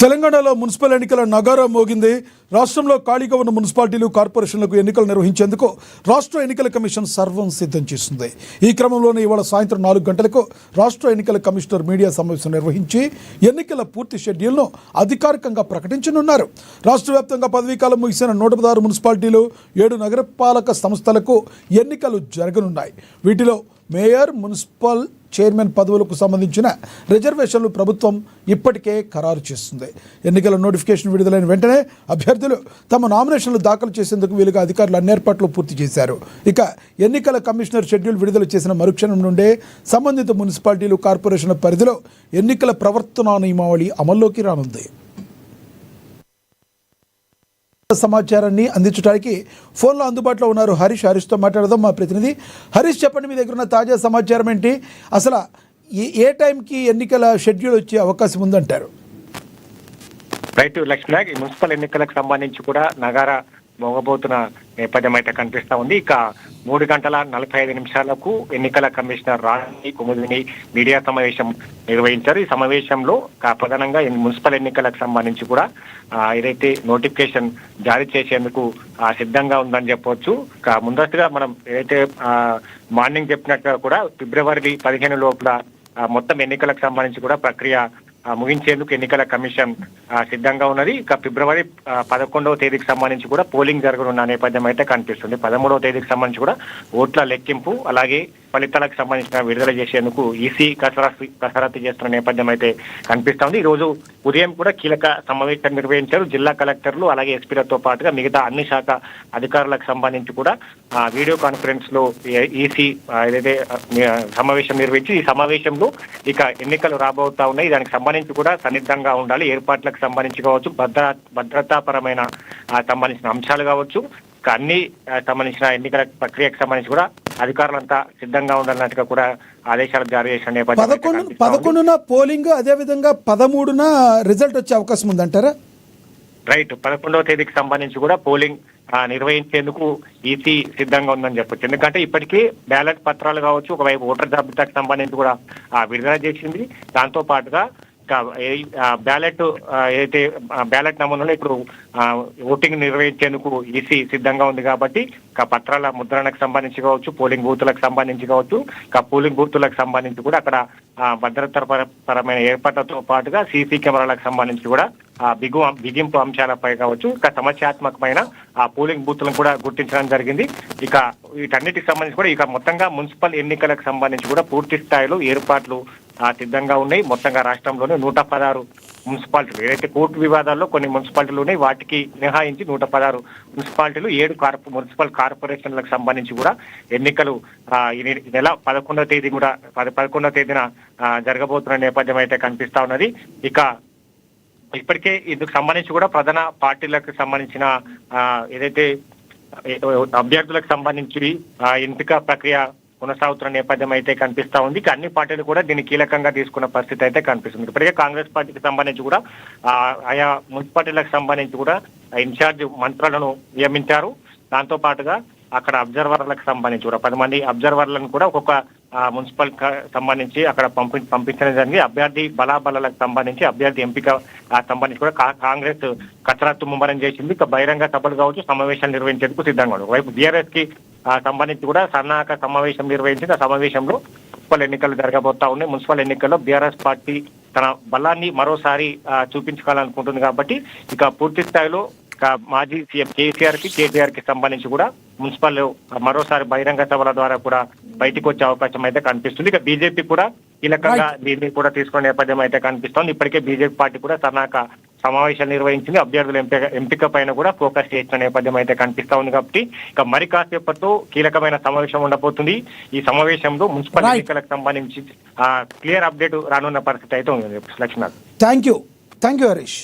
తెలంగాణలో మున్సిపల్ ఎన్నికల నగారా మోగింది. రాష్ట్రంలో ఖాళీగా ఉన్న మున్సిపాలిటీలు, కార్పొరేషన్లకు ఎన్నికలు నిర్వహించేందుకు రాష్ట్ర ఎన్నికల కమిషన్ సర్వం సిద్ధం చేస్తుంది. ఈ క్రమంలోనే ఇవాళ సాయంత్రం 4 గంటలకు రాష్ట్ర ఎన్నికల కమిషనర్ మీడియా సమావేశం నిర్వహించి ఎన్నికల పూర్తి షెడ్యూల్ను అధికారికంగా ప్రకటించనున్నారు. రాష్ట్ర వ్యాప్తంగా పదవీకాలం ముగిసిన 116 మున్సిపాలిటీలు, 7 నగరపాలక సంస్థలకు ఎన్నికలు జరగనున్నాయి. వీటిలో మేయర్, మున్సిపల్ చైర్మన్ పదవులకు సంబంధించిన రిజర్వేషన్లు ప్రభుత్వం ఇప్పటికే ఖరారు చేస్తుంది. ఎన్నికల నోటిఫికేషన్ విడుదలైన వెంటనే అభ్యర్థులు తమ నామినేషన్లు దాఖలు చేసేందుకు వీలుగా అధికారులు అన్ని ఏర్పాట్లు పూర్తి చేశారు. ఇక ఎన్నికల కమిషనర్ షెడ్యూల్ విడుదల చేసిన మరుక్షణం నుండే సంబంధిత మున్సిపాలిటీలు, కార్పొరేషన్ల పరిధిలో ఎన్నికల ప్రవర్తనా నియమావళి అమల్లోకి రానుంది. సమాచారాన్ని అందించడానికి ఫోన్లో అందుబాటులో ఉన్నారు హరీష్. హరీష్తో మాట్లాడదాం. మా ప్రతినిధి హరీష్, చెప్పండి, మీ దగ్గర ఉన్న తాజా సమాచారం ఏంటి? అసలు ఏ టైంకి ఎన్నికల షెడ్యూల్ వచ్చే అవకాశం ఉందంటారు? రైట్ లక్ష్మణ, ఈ మున్సిపల్ ఎన్నికలకు సంబంధించి కూడా నగారా మోగబోతున్న నేపథ్యం అయితే కనిపిస్తా ఉంది. ఇక 3:45 ఎన్నికల కమిషనర్ రాణి కుముదిని మీడియా సమావేశం నిర్వహించారు. ఈ సమావేశంలో ప్రధానంగా మున్సిపల్ ఎన్నికలకు సంబంధించి కూడా ఏదైతే నోటిఫికేషన్ జారీ చేసేందుకు సిద్ధంగా ఉందని చెప్పవచ్చు. ముందస్తుగా మనం ఏదైతే మార్నింగ్ చెప్పినట్టుగా కూడా ఫిబ్రవరి 15 లోపల మొత్తం ఎన్నికలకు సంబంధించి కూడా ప్రక్రియ ముగించేందుకు ఎన్నికల కమిషన్ సిద్ధంగా ఉన్నది. ఇక ఫిబ్రవరి 11వ తేదీకి సంబంధించి కూడా పోలింగ్ జరగనున్న నేపథ్యం అయితే కనిపిస్తుంది. 13వ తేదీకి సంబంధించి కూడా ఓట్ల లెక్కింపు, అలాగే ఫలితాలకు సంబంధించిన విడుదల చేసేందుకు ఈసీ కసరత్తు చేస్తున్న నేపథ్యం అయితే కనిపిస్తా ఉంది. ఈ రోజు ఉదయం కూడా కీలక సమావేశం నిర్వహించారు. జిల్లా కలెక్టర్లు అలాగే ఎస్పీలతో పాటుగా మిగతా అన్ని శాఖ అధికారులకు సంబంధించి కూడా వీడియో కాన్ఫరెన్స్ లో ఈసీ ఏదైతే సమావేశం నిర్వహించి ఈ సమావేశంలో ఇక ఎన్నికలు రాబోతా ఉన్నాయి. దానికి సంబంధించి కూడా సన్నిద్ధంగా ఉండాలి. ఏర్పాట్లకు సంబంధించి కావచ్చు, భద్రతాపరమైన సంబంధించిన అంశాలు కావచ్చు, అన్ని సంబంధించిన ఎన్నికల ప్రక్రియకు సంబంధించి కూడా అధికారులంతా సిద్ధంగా ఉండాలన్నట్టుగా కూడా ఆదేశాలు జారీ చేసిన నేపథ్యం 11న పోలింగ్, అదే విధంగా 13న రిజల్ట్ వచ్చే అవకాశం ఉందంటారా? రైట్, 11వ తేదీకి సంబంధించి కూడా పోలింగ్ నిర్వహించేందుకు ఈసీ సిద్ధంగా ఉందని చెప్పొచ్చు. ఎందుకంటే ఇప్పటికీ బ్యాలెట్ పత్రాలు కావచ్చు, ఒకవైపు ఓటర్ జాబితాకు సంబంధించి కూడా విడుదల చేసింది. దాంతో పాటుగా బ్యాలెట్ ఏదైతే బ్యాలెట్ నమూనాలో ఇప్పుడు ఓటింగ్ నిర్వహించేందుకు ఈసీ సిద్ధంగా ఉంది. కాబట్టి పత్రాల ముద్రణకు సంబంధించి కావచ్చు, పోలింగ్ బూతులకు సంబంధించి కావచ్చు, పోలింగ్ బూతులకు సంబంధించి కూడా అక్కడ భద్రతాపరమైన ఏర్పాట్లతో పాటుగా సీసీ కెమెరాలకు సంబంధించి కూడా బిగింపు అంశాలపై కావచ్చు, సమస్యాత్మకమైన పోలింగ్ బూత్లను కూడా గుర్తించడం జరిగింది. ఇక వీటన్నిటికి సంబంధించి కూడా ఇక మొత్తంగా మున్సిపల్ ఎన్నికలకు సంబంధించి కూడా పూర్తి స్థాయిలో ఏర్పాట్లు సిద్ధంగా ఉన్నాయి. మొత్తంగా రాష్ట్రంలోనే 116 మున్సిపాలిటీలు, ఏదైతే కోర్టు వివాదాల్లో కొన్ని మున్సిపాలిటీలు ఉన్నాయి వాటికి మినహాయించి 116 మున్సిపాలిటీలు, 7 మున్సిపల్ కార్పొరేషన్లకు సంబంధించి కూడా ఎన్నికలు ఈ నెల 11వ తేదీ కూడా 11వ తేదీన జరగబోతున్న నేపథ్యం అయితే కనిపిస్తా ఉన్నది. ఇక ఇప్పటికే ఇందుకు సంబంధించి కూడా ప్రధాన పార్టీలకు సంబంధించిన ఏదైతే అభ్యర్థులకు సంబంధించి ఎంపిక ప్రక్రియ కొనసాగుతున్న నేపథ్యం అయితే కనిపిస్తా ఉంది. అన్ని పార్టీలు కూడా దీన్ని కీలకంగా తీసుకున్న పరిస్థితి అయితే కనిపిస్తుంది. ఇప్పటికే కాంగ్రెస్ పార్టీకి సంబంధించి కూడా ఆయా మున్సిపాలిటీలకు సంబంధించి కూడా ఇన్ఛార్జ్ మంత్రులను నియమించారు. దాంతో పాటుగా అక్కడ అబ్జర్వర్లకు సంబంధించి కూడా 10 మంది అబ్జర్వర్లను కూడా ఒక్కొక్క మున్సిపల్ సంబంధించి అక్కడ పంపించడం జరిగింది. అభ్యర్థి బలాబలాలకు సంబంధించి అభ్యర్థి ఎంపిక సంబంధించి కూడా కాంగ్రెస్ కసరత్తు ముమ్మరం చేసింది. ఇక బహిరంగ సభలు కావచ్చు, సమావేశాలు నిర్వహించేందుకు సిద్ధంగా ఉంది. వైపు బీఆర్ఎస్ కి సంబంధించి కూడా సన్నాహక సమావేశం నిర్వహించింది. ఆ సమావేశంలో మున్సిపల్ ఎన్నికలు జరగబోతా ఉన్నాయి. మున్సిపల్ ఎన్నికల్లో బీఆర్ఎస్ పార్టీ తన బలాన్ని మరోసారి చూపించుకోవాలనుకుంటుంది. కాబట్టి ఇక పూర్తి స్థాయిలో మాజీ సీఎం కేసీఆర్ కి సంబంధించి కూడా మున్సిపల్ మరోసారి బహిరంగ సభల ద్వారా కూడా బయటకు వచ్చే అవకాశం అయితే కనిపిస్తుంది. ఇక బీజేపీ కూడా కీలకంగా దీన్ని కూడా తీసుకునే నేపథ్యం అయితే కనిపిస్తోంది. ఇప్పటికే బీజేపీ పార్టీ కూడా సన్నాహక సమావేశాలు నిర్వహించింది. అభ్యర్థుల ఎంపిక పైన కూడా ఫోకస్ చేసిన నేపథ్యం అయితే కనిపిస్తా ఉంది. కాబట్టి ఇక మరి కాసేపట్లో కీలకమైన సమావేశం ఉండబోతుంది. ఈ సమావేశంలో మున్సిపల్ ఎన్నికలకు సంబంధించి క్లియర్ అప్డేట్ రానున్న పరిస్థితి అయితే ఉంది. Lakshman, thank you Harish.